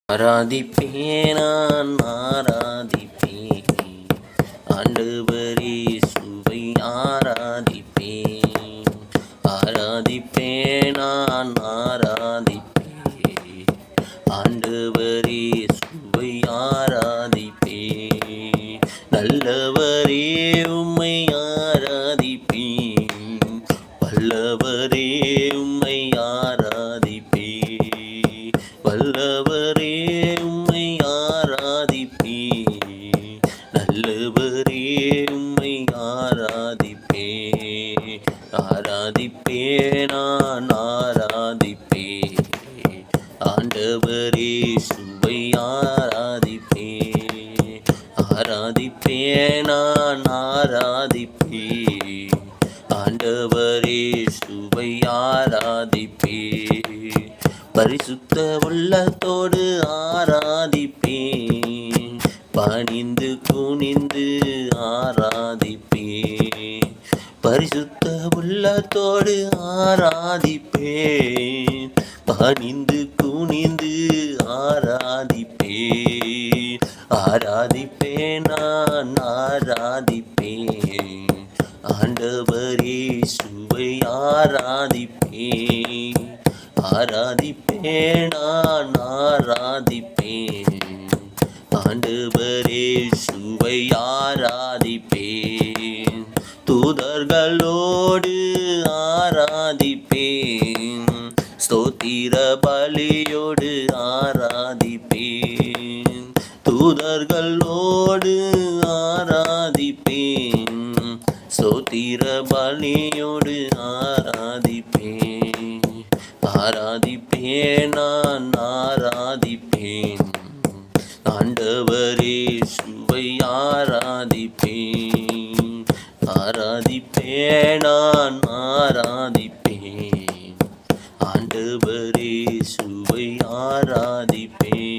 ஆராதிப்பேன் நான் ஆராதிப்பேன் ஆண்டவரே சுவை ஆராதிப்பேன். ஆராதிப்பேன் நான் ஆராதிப்பேன் ஆண்டவரே சுவை ஆராதிப்பேன். நல்லவரே உம்மை ஆராதிப்பேன், வல்லவரே உம்மை ஆராதிப்பேன், வல்லவரே உம்மை ஆராதிப்பேன், நல்லவரே உம்மை ஆராதிப்பேன். ஆராதிப்பேன் நான் ஆராதிப்பேன் ஆண்டவரே சுவை ஆராதிப்பேன். ஆராதிப்பேன் நான் ஆராதிப்பேன் ஆண்டவரே சுவை ஆராதிப்பேன். பரிசுத்த உள்ளத்தோடு ஆராதிப்பேன், பணிந்து குனிந்து ஆராதிப்பேன். பரிசுத்த உள்ளத்தோடு ஆராதிப்பேன், பணிந்து குனிந்து ஆராதிப்பேன். ஆராதிப்பேன் நான் ஆராதிப்பேன் ஆண்டவரே சுவை ஆராதிப்பேன். ஆராதிப்பேன் நான் ஆராதிப்பேன் ஆண்டவரே சுவை ஆராதிப்பேன். தூதர்களோடு ஆராதிப்பேன், ஸ்தோத்திர பலியோடு ஆராதிப்பேன். தூதர்களோடு ஆராதிப்பேன், ஸ்தோத்திர பலியோடு ஆராதிப்பேன். ஆராதிப்பேன் நான் ஆராதிப்பேன் ஆண்டவரே சுவை ஆராதிப்பேன். ஆராதிப்பேன் நான் ஆராதிப்பேன் ஆண்டவரே சுவை ஆராதிப்பேன்.